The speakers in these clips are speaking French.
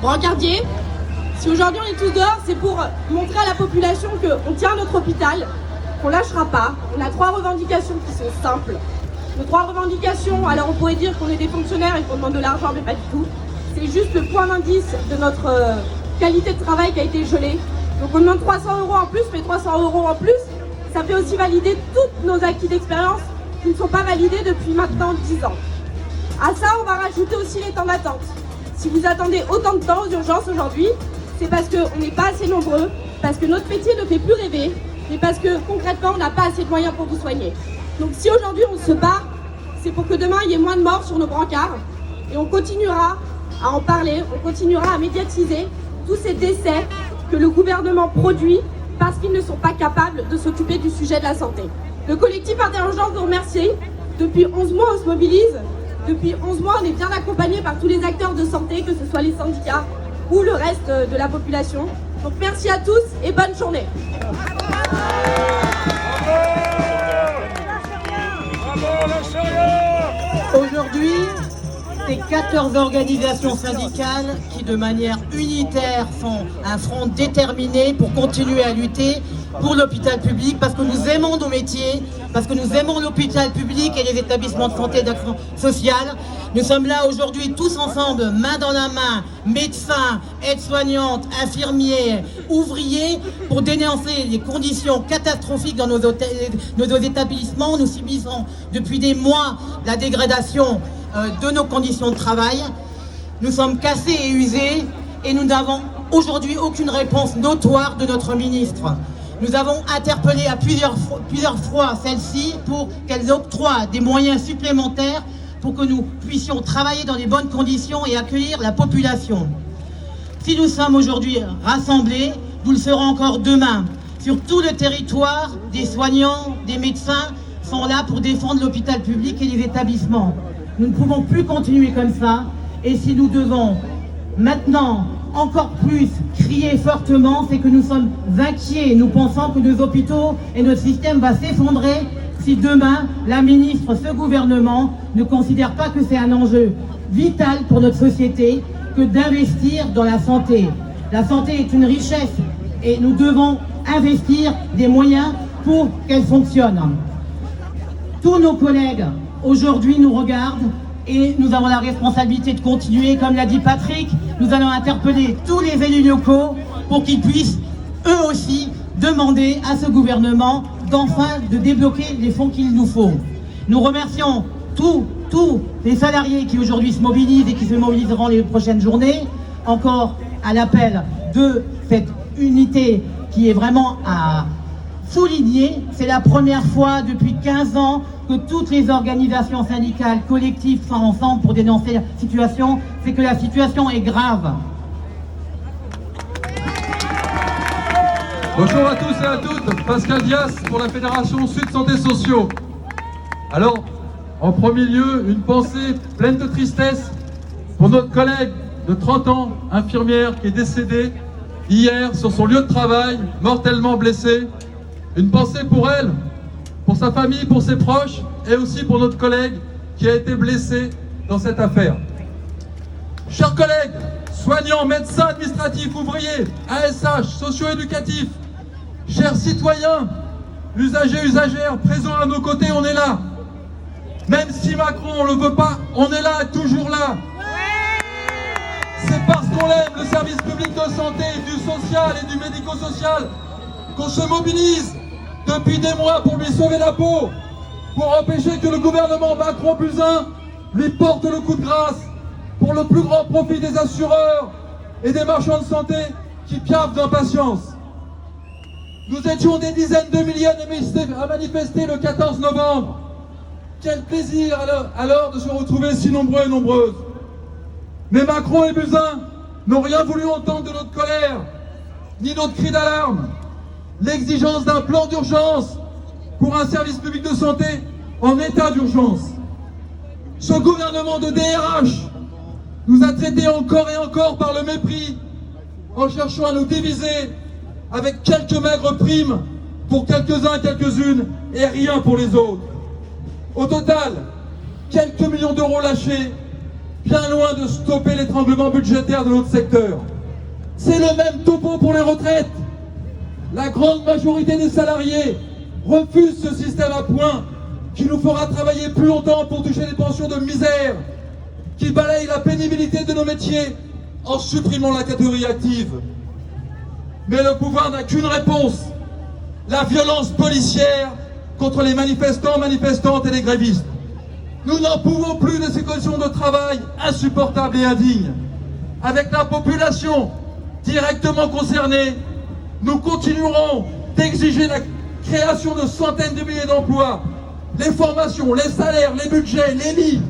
Brancardier, si aujourd'hui on est tous dehors, c'est pour montrer à la population qu'on tient notre hôpital, qu'on ne lâchera pas. On a 3 revendications qui sont simples. Nos 3 revendications, alors on pourrait dire qu'on est des fonctionnaires et qu'on demande de l'argent, mais pas du tout. C'est juste le point d'indice de notre qualité de travail qui a été gelé. Donc on demande 300 € en plus, mais 300 € en plus, ça fait aussi valider tous nos acquis d'expérience qui ne sont pas validés depuis maintenant 10 ans. À ça, on va rajouter aussi les temps d'attente. Si vous attendez autant de temps aux urgences aujourd'hui, c'est parce qu'on n'est pas assez nombreux, parce que notre métier ne fait plus rêver, mais parce que concrètement, on n'a pas assez de moyens pour vous soigner. Donc si aujourd'hui on se bat, c'est pour que demain il y ait moins de morts sur nos brancards, et on continuera à en parler, on continuera à médiatiser tous ces décès que le gouvernement produit parce qu'ils ne sont pas capables de s'occuper du sujet de la santé. Le collectif Interurgence vous remercie. Depuis 11 mois, on se mobilise. Depuis 11 mois, on est bien accompagné par tous les acteurs de santé, que ce soit les syndicats ou le reste de la population. Donc merci à tous et bonne journée. Aujourd'hui, c'est 14 organisations syndicales qui, de manière unitaire, font un front déterminé pour continuer à lutter pour l'hôpital public, parce que nous aimons nos métiers, parce que nous aimons l'hôpital public et les établissements de santé et d'action sociale. Nous sommes là aujourd'hui tous ensemble, main dans la main, médecins, aides-soignantes, infirmiers, ouvriers, pour dénoncer les conditions catastrophiques dans nos établissements. Nous subissons depuis des mois la dégradation de nos conditions de travail. Nous sommes cassés et usés et nous n'avons aujourd'hui aucune réponse notoire de notre ministre. Nous avons interpellé à plusieurs fois celle-ci pour qu'elle octroie des moyens supplémentaires pour que nous puissions travailler dans les bonnes conditions et accueillir la population. Si nous sommes aujourd'hui rassemblés, nous le serons encore demain. Sur tout le territoire, des soignants, des médecins sont là pour défendre l'hôpital public et les établissements. Nous ne pouvons plus continuer comme ça, et si nous devons maintenant encore plus crier fortement, c'est que nous sommes inquiets. Nous pensons que nos hôpitaux et notre système va s'effondrer si demain, la ministre, ce gouvernement ne considère pas que c'est un enjeu vital pour notre société que d'investir dans la santé. La santé est une richesse et nous devons investir des moyens pour qu'elle fonctionne. Tous nos collègues aujourd'hui nous regardent et nous avons la responsabilité de continuer. Comme l'a dit Patrick, nous allons interpeller tous les élus locaux pour qu'ils puissent eux aussi demander à ce gouvernement d'enfin de débloquer les fonds qu'il nous faut. Nous remercions tous les salariés qui aujourd'hui se mobilisent et qui se mobiliseront les prochaines journées, encore à l'appel de cette unité qui est vraiment à souligner. C'est la première fois depuis 15 ans que toutes les organisations syndicales collectives sont ensemble pour dénoncer la situation. C'est que la situation est grave. Bonjour à tous et à toutes, Pascal Dias pour la Fédération Sud Santé Sociaux. Alors, en premier lieu, une pensée pleine de tristesse pour notre collègue de 30 ans, infirmière, qui est décédée hier sur son lieu de travail, mortellement blessée. Une pensée pour elle, pour sa famille, pour ses proches, et aussi pour notre collègue qui a été blessé dans cette affaire. Chers collègues, soignants, médecins, administratifs, ouvriers, ASH, socio-éducatifs, chers citoyens, usagers, usagères, présents à nos côtés, on est là. Même si Macron ne le veut pas, on est là, toujours là. C'est parce qu'on aime le service public de santé, du social et du médico-social qu'on se mobilise depuis des mois pour lui sauver la peau, pour empêcher que le gouvernement Macron-Buzyn lui porte le coup de grâce pour le plus grand profit des assureurs et des marchands de santé qui piaffent d'impatience. Nous étions des dizaines de milliers à manifester le 14 novembre. Quel plaisir alors de se retrouver si nombreux et nombreuses. Mais Macron et Buzyn n'ont rien voulu entendre de notre colère, ni notre cri d'alarme. L'exigence d'un plan d'urgence pour un service public de santé en état d'urgence. Ce gouvernement de DRH nous a traités encore et encore par le mépris, en cherchant à nous diviser avec quelques maigres primes pour quelques-uns et quelques-unes et rien pour les autres. Au total, quelques millions d'euros lâchés, bien loin de stopper l'étranglement budgétaire de notre secteur. C'est le même topo pour les retraites. La grande majorité des salariés refusent ce système à points qui nous fera travailler plus longtemps pour toucher des pensions de misère, qui balaye la pénibilité de nos métiers en supprimant la catégorie active. Mais le pouvoir n'a qu'une réponse: la violence policière contre les manifestants, manifestantes et les grévistes. Nous n'en pouvons plus de ces conditions de travail insupportables et indignes. Avec la population directement concernée, nous continuerons d'exiger la création de centaines de milliers d'emplois, les formations, les salaires, les budgets, les lits,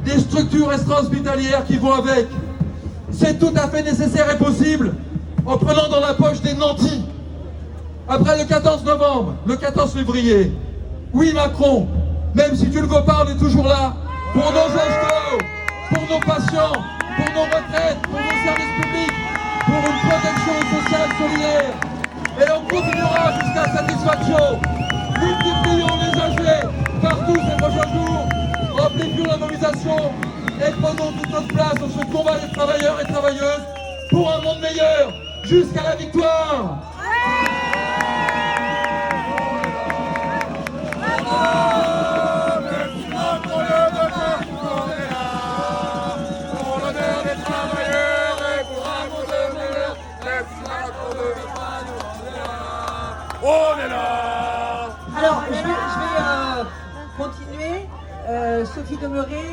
les structures extra-hospitalières qui vont avec. C'est tout à fait nécessaire et possible en prenant dans la poche des nantis. Après le 14 novembre, le 14 février, oui Macron, même si tu ne veux pas, on est toujours là pour nos achetés, pour nos patients, pour nos retraites, pour nos services publics, pour une protection sociale solidaire. Et on continuera jusqu'à satisfaction. Multiplions les AG partout ces prochains jours, amplifions la mobilisation et prenons toute notre place dans ce combat des travailleurs et travailleuses pour un monde meilleur jusqu'à la victoire. Alors, je vais continuer. Sophie Demeuré,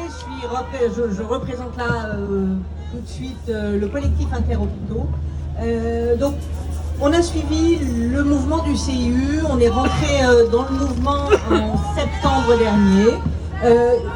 je représente là tout de suite le collectif Interhôpitaux. Donc, on a suivi le mouvement du CIU, on est rentré dans le mouvement en septembre dernier.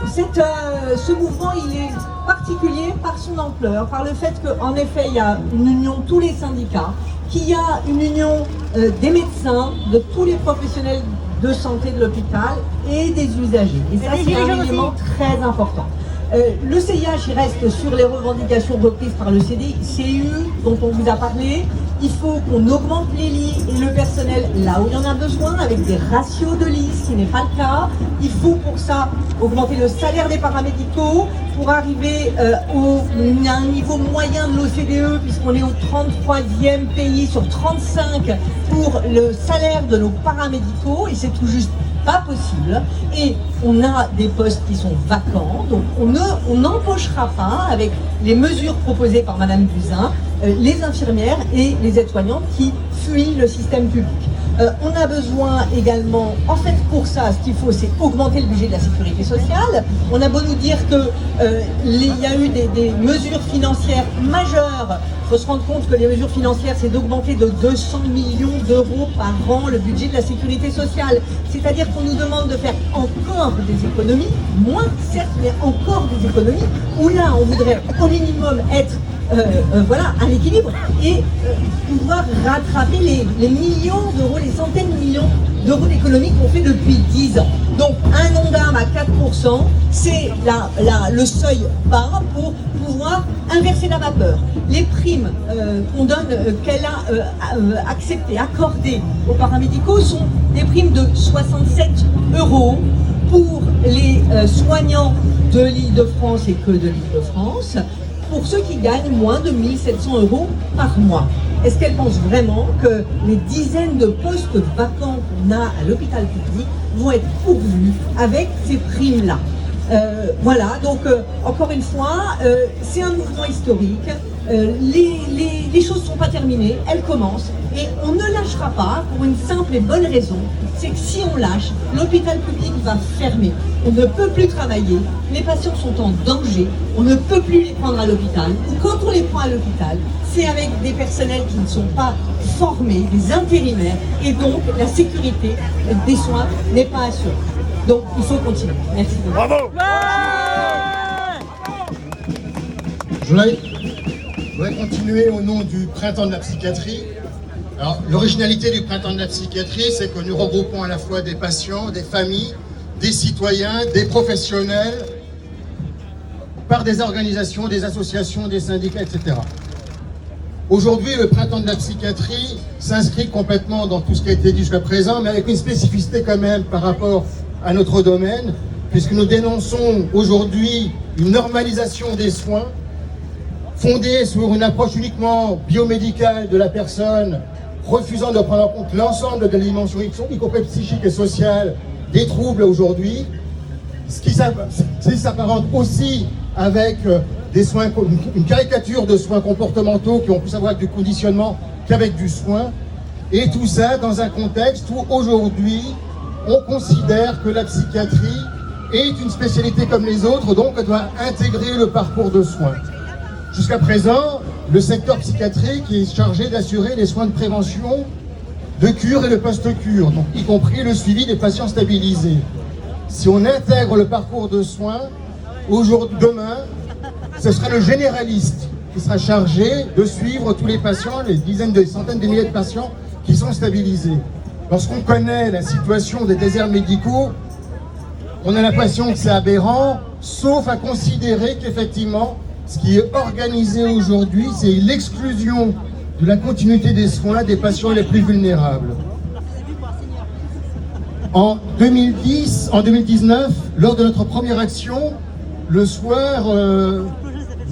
Ce mouvement, il est particulier par son ampleur, par le fait qu'en effet, il y a une union de tous les syndicats, qu'il y a une union des médecins, de tous les professionnels de santé de l'hôpital et des usagers. Et ça, c'est un élément très important. Le CIH il reste sur les revendications reprises par le CIU dont on vous a parlé. Il faut qu'on augmente les lits et le personnel là où il y en a besoin avec des ratios de lits, ce qui n'est pas le cas. Il faut pour ça augmenter le salaire des paramédicaux pour arriver à un niveau moyen de l'OCDE puisqu'on est au 33e pays sur 35 pour le salaire de nos paramédicaux et c'est tout juste pas possible. Et on a des postes qui sont vacants, donc on n'embauchera pas avec les mesures proposées par Madame Buzyn les infirmières et les aides-soignantes qui fuient le système public. On a besoin également, en fait pour ça, ce qu'il faut c'est augmenter le budget de la sécurité sociale. On a beau nous dire qu'il y a eu des mesures financières majeures. Il faut se rendre compte que les mesures financières, c'est d'augmenter de 200 millions d'euros par an le budget de la sécurité sociale. C'est-à-dire qu'on nous demande de faire encore des économies, moins certes, mais encore des économies, où là on voudrait au minimum être à l'équilibre et pouvoir rattraper les millions d'euros, les centaines de millions d'euros d'économies qu'on fait depuis 10 ans. Donc un Ondam à 4%, c'est le seuil bas pour pouvoir inverser la vapeur. Les primes qu'on donne, qu'elle a acceptées, accordées aux paramédicaux sont des primes de 67 € pour les soignants de l'Île-de-France et que de l'Île-de-France, pour ceux qui gagnent moins de 1 700 € par mois. Est-ce qu'elle pense vraiment que les dizaines de postes vacants qu'on a à l'hôpital public vont être pourvus avec ces primes-là? Donc encore une fois, c'est un mouvement historique. Les choses ne sont pas terminées, elles commencent et on ne lâchera pas pour une simple et bonne raison, c'est que si on lâche, l'hôpital public va fermer. On ne peut plus travailler, les patients sont en danger, on ne peut plus les prendre à l'hôpital. Ou quand on les prend à l'hôpital, c'est avec des personnels qui ne sont pas formés, des intérimaires, et donc la sécurité des soins n'est pas assurée. Donc il faut continuer. Merci beaucoup. Bravo. Je voudrais continuer au nom du Printemps de la psychiatrie. Alors, l'originalité du Printemps de la psychiatrie, c'est que nous regroupons à la fois des patients, des familles, des citoyens, des professionnels, par des organisations, des associations, des syndicats, etc. Aujourd'hui, le Printemps de la psychiatrie s'inscrit complètement dans tout ce qui a été dit jusqu'à présent, mais avec une spécificité quand même par rapport à notre domaine, puisque nous dénonçons aujourd'hui une normalisation des soins fondée sur une approche uniquement biomédicale de la personne, refusant de prendre en compte l'ensemble des dimensions, y compris psychiques et sociales, des troubles aujourd'hui, ce qui s'apparente aussi avec des soins, une caricature de soins comportementaux qui ont plus à voir avec du conditionnement qu'avec du soin, et tout ça dans un contexte où aujourd'hui on considère que la psychiatrie est une spécialité comme les autres, donc elle doit intégrer le parcours de soins. Jusqu'à présent, le secteur psychiatrique est chargé d'assurer les soins de prévention, de cure et de post-cure, donc y compris le suivi des patients stabilisés. Si on intègre le parcours de soins, demain, ce sera le généraliste qui sera chargé de suivre tous les patients, les dizaines, des centaines de milliers de patients qui sont stabilisés. Lorsqu'on connaît la situation des déserts médicaux, on a l'impression que c'est aberrant, sauf à considérer qu'effectivement, ce qui est organisé aujourd'hui, c'est l'exclusion de la continuité des soins des patients les plus vulnérables. En 2019, lors de notre première action, le soir,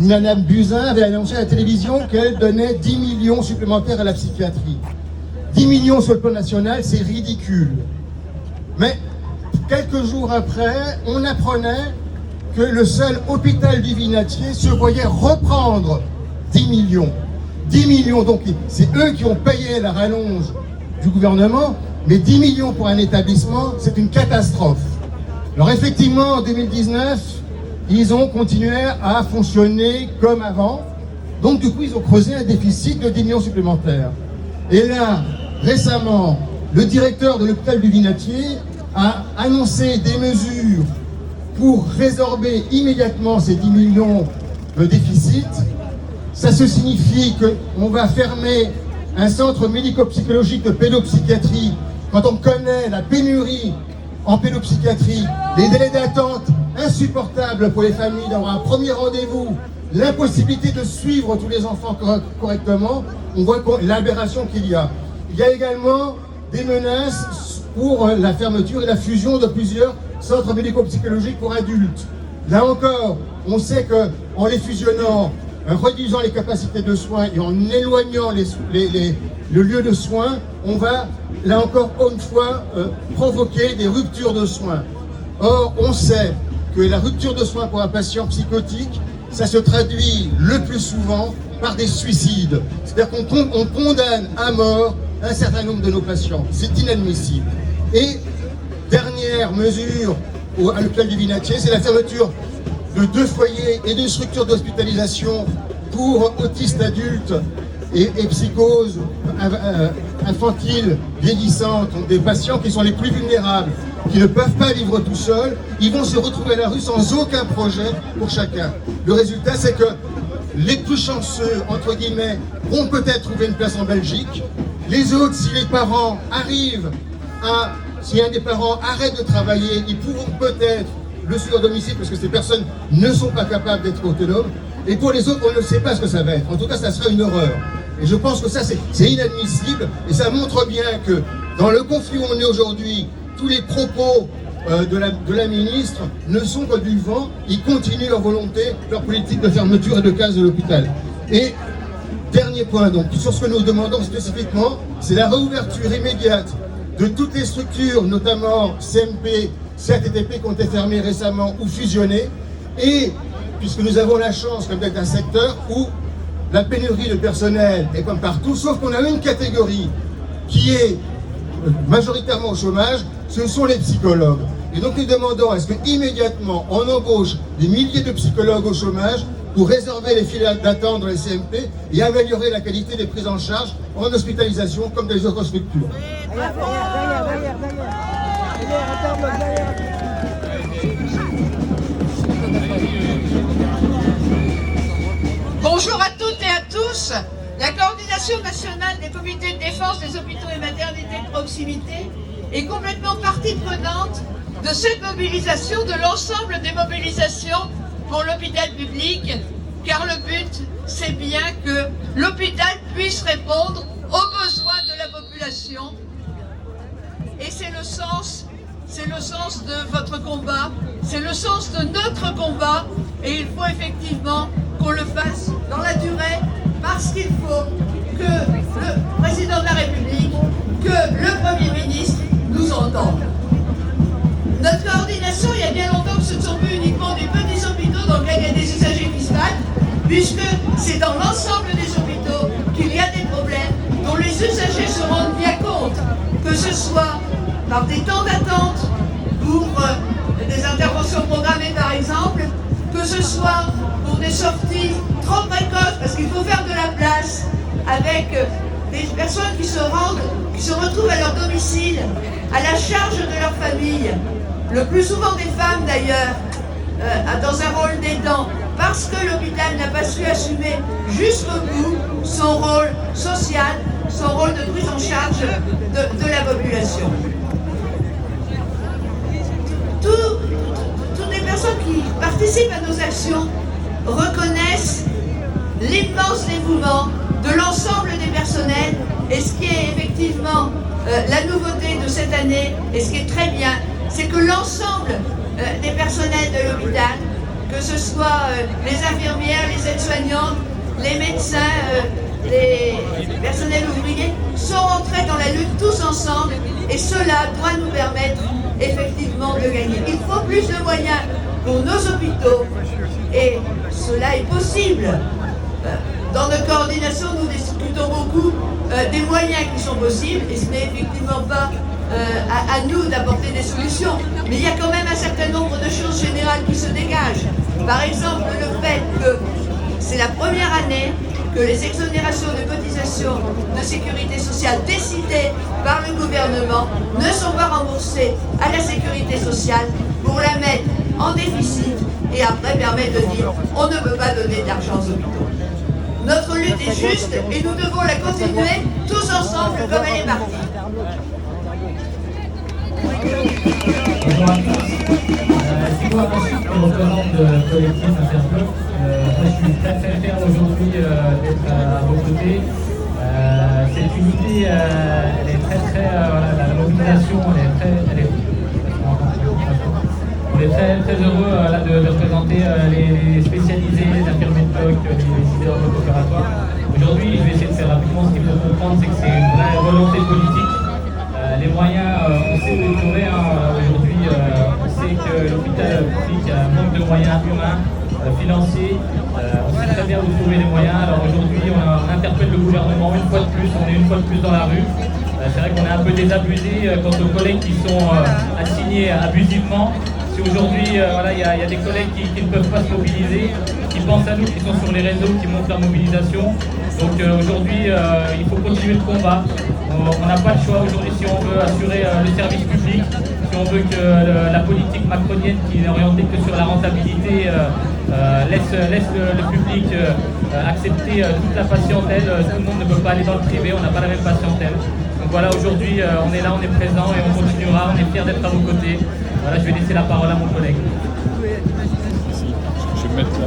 Madame Buzyn avait annoncé à la télévision qu'elle donnait 10 millions supplémentaires à la psychiatrie. 10 millions sur le plan national, c'est ridicule. Mais quelques jours après, on apprenait que le seul hôpital du Vinatier se voyait reprendre 10 millions. 10 millions, donc c'est eux qui ont payé la rallonge du gouvernement, mais 10 millions pour un établissement, c'est une catastrophe. Alors effectivement, en 2019, ils ont continué à fonctionner comme avant, donc du coup ils ont creusé un déficit de 10 millions supplémentaires. Et là, récemment, le directeur de l'hôpital du Vinatier a annoncé des mesures pour résorber immédiatement ces 10 millions de déficit. Ça se signifie qu'on va fermer un centre médico-psychologique de pédopsychiatrie. Quand on connaît la pénurie en pédopsychiatrie, les délais d'attente insupportables pour les familles d'avoir un premier rendez-vous, l'impossibilité de suivre tous les enfants correctement, on voit l'aberration qu'il y a. Il y a également des menaces pour la fermeture et la fusion de plusieurs centres médico-psychologiques pour adultes. Là encore, on sait qu'en les fusionnant, en réduisant les capacités de soins et en éloignant le lieu de soins, on va, là encore, une fois, provoquer des ruptures de soins. Or, on sait que la rupture de soins pour un patient psychotique, ça se traduit le plus souvent par des suicides. C'est-à-dire qu'on condamne à mort un certain nombre de nos patients. C'est inadmissible. Et dernière mesure à l'hôpital du Vinatier, c'est la fermeture de 2 foyers et 2 structures d'hospitalisation pour autistes adultes et psychoses infantiles vieillissantes, donc des patients qui sont les plus vulnérables, qui ne peuvent pas vivre tout seuls. Ils vont se retrouver à la rue sans aucun projet pour chacun. Le résultat, c'est que les plus chanceux, entre guillemets, vont peut-être trouver une place en Belgique. Les autres, si les parents arrivent si un des parents arrête de travailler, ils pourront peut-être le suivre à domicile parce que ces personnes ne sont pas capables d'être autonomes. Et pour les autres, on ne sait pas ce que ça va être. En tout cas, ça sera une horreur. Et je pense que ça, c'est inadmissible. Et ça montre bien que dans le conflit où on est aujourd'hui, tous les propos de la ministre ne sont que du vent. Ils continuent leur volonté, leur politique de fermeture et de casse de l'hôpital. Et dernier point, donc, sur ce que nous demandons spécifiquement, c'est la réouverture immédiate de toutes les structures, notamment CMP, CATTP qui ont été fermées récemment ou fusionnées, et puisque nous avons la chance comme d'être un secteur où la pénurie de personnel est comme partout, sauf qu'on a une catégorie qui est majoritairement au chômage, ce sont les psychologues. Et donc nous demandons à ce qu'immédiatement on embauche des milliers de psychologues au chômage pour résorber les files d'attente dans les CMP et améliorer la qualité des prises en charge en hospitalisation comme dans les autres structures. Bonjour à toutes et à tous. La coordination nationale des comités de défense des hôpitaux et maternités de proximité est complètement partie prenante de cette mobilisation, de l'ensemble des mobilisations pour l'hôpital public, car le but, c'est bien que l'hôpital puisse répondre aux besoins de la population. Et c'est le sens de votre combat, c'est le sens de notre combat et il faut effectivement qu'on le fasse dans la durée parce qu'il faut que le président de la République, que le Premier ministre nous entendent. Notre coordination, il y a bien longtemps que ce ne sont plus uniquement des petits hôpitaux dans lesquels il y a des usagers fiscales, puisque c'est dans l'ensemble des hôpitaux qu'il y a des problèmes dont les usagers se rendent bien compte, que ce soit par des temps d'attente pour des interventions programmées par exemple, que ce soit pour des sorties trop précoces, parce qu'il faut faire de la place avec des personnes qui se retrouvent à leur domicile, à la charge de leur famille, le plus souvent des femmes d'ailleurs, dans un rôle d'aidant, parce que l'hôpital n'a pas su assumer jusqu'au bout son rôle social, son rôle de prise en charge de la population. Toutes les personnes qui participent à nos actions reconnaissent l'immense dévouement de l'ensemble des personnels et ce qui est effectivement la nouveauté de cette année et ce qui est très bien, c'est que l'ensemble des personnels de l'hôpital, que ce soit les infirmières, les aides-soignantes, les médecins, les personnels ouvriers, sont entrés dans la lutte tous ensemble et cela doit nous permettre effectivement de gagner. Il faut plus de moyens pour nos hôpitaux et cela est possible. Dans notre coordination, nous discutons beaucoup des moyens qui sont possibles et ce n'est effectivement pas à nous d'apporter des solutions. Mais il y a quand même un certain nombre de choses générales qui se dégagent. Par exemple, le fait que c'est la première année que les exonérations de cotisations de sécurité sociale décidées par le gouvernement ne sont pas remboursées à la sécurité sociale pour la mettre en déficit et après permettre de dire on ne peut pas donner d'argent aux hôpitaux. Notre lutte est juste et nous devons la continuer tous ensemble comme elle est partie. Bonjour à tous. C'est moi Francis qui représente le collectif Interbloc. Je suis très fier aujourd'hui d'être à vos côtés. Cette unité, elle est la mobilisation, on est très heureux de représenter les spécialisés, les infirmiers de bloc, les leaders opératoires. Aujourd'hui, je vais essayer de faire rapidement. Ce qu'il faut comprendre, c'est que c'est une vraie volonté politique. Les moyens, on sait les aujourd'hui, on sait que l'hôpital public a un manque de moyens humains, financiers. On sait très bien où trouver les moyens. Alors aujourd'hui, on interpelle le gouvernement une fois de plus, on est une fois de plus dans la rue. C'est vrai qu'on est un peu désabusé quant aux collègues qui sont assignés abusivement. Si aujourd'hui, il y a des collègues qui ne peuvent pas se mobiliser, qui pensent à nous, qui sont sur les réseaux, qui montrent leur mobilisation. Donc aujourd'hui, il faut continuer le combat. On n'a pas le choix aujourd'hui si on veut assurer le service public, si on veut que la politique macronienne qui n'est orientée que sur la rentabilité laisse le public accepter toute la patientèle. Tout le monde ne peut pas aller dans le privé, on n'a pas la même patientèle. Donc voilà, aujourd'hui on est là, on est présent et on continuera, on est fiers d'être à vos côtés. Voilà, je vais laisser la parole à mon collègue. Je vais me mettre là.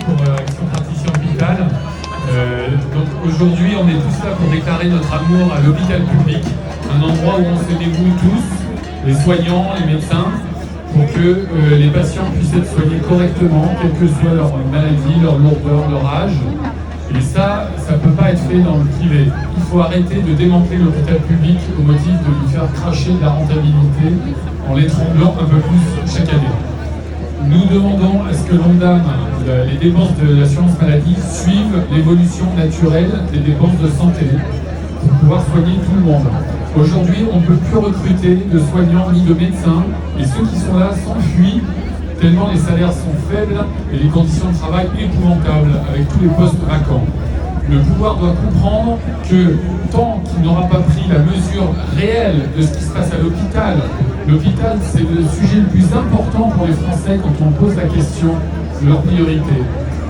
Pour Action Partition Hôpital. Donc aujourd'hui, on est tous là pour déclarer notre amour à l'hôpital public, un endroit où on se dévoue tous, les soignants, les médecins, pour que les patients puissent être soignés correctement, quelle que soit leur maladie, leur lourdeur, leur âge. Et ça ne peut pas être fait dans le privé. Il faut arrêter de démanteler l'hôpital public au motif de lui faire cracher de la rentabilité en l'étranglant un peu plus chaque année. Nous demandons à ce que l'ONDAM, les dépenses de l'assurance maladie, suivent l'évolution naturelle des dépenses de santé pour pouvoir soigner tout le monde. Aujourd'hui, on ne peut plus recruter de soignants ni de médecins et ceux qui sont là s'enfuient tellement les salaires sont faibles et les conditions de travail épouvantables avec tous les postes vacants. Le pouvoir doit comprendre que tant qu'il n'aura pas pris la mesure réelle de ce qui se passe à l'hôpital, l'hôpital c'est le sujet le plus important pour les Français quand on pose la question de leur priorité.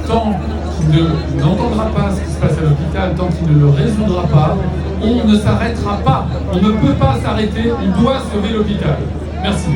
Tant qu'il n'entendra pas ce qui se passe à l'hôpital, tant qu'il ne le résoudra pas, on ne s'arrêtera pas. On ne peut pas s'arrêter, on doit sauver l'hôpital. Merci.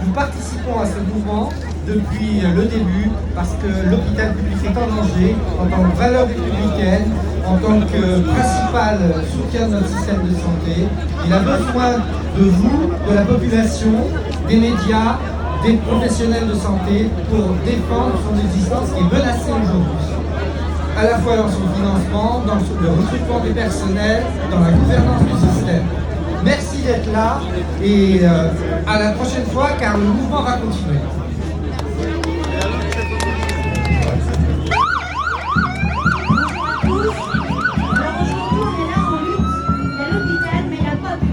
Nous participons à ce mouvement depuis le début parce que l'hôpital public est en danger en tant que valeur républicaine, en tant que principal soutien de notre système de santé. Il a besoin de vous, de la population, des médias, des professionnels de santé pour défendre son existence qui est menacée aujourd'hui. À la fois dans son financement, dans le recrutement des personnels, dans la gouvernance du système. Merci d'être là et à la prochaine fois car le mouvement va continuer.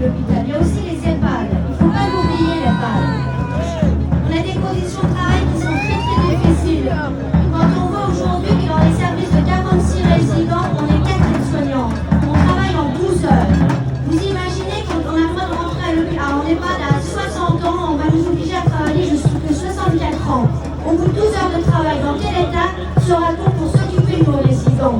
Il y a aussi les EHPAD, il ne faut pas l'oublier l'EHPAD. On a des conditions de travail qui sont très difficiles. Quand on voit aujourd'hui que dans les services de 46 résidents, on est 4 aides-soignants. On travaille en 12 heures. Vous imaginez qu'on a le droit de rentrer en EHPAD à 60 ans, on va nous obliger à travailler jusqu'à 64 ans. Au bout de 12 heures de travail, dans quel état sera-t-on pour s'occuper de nos résidents?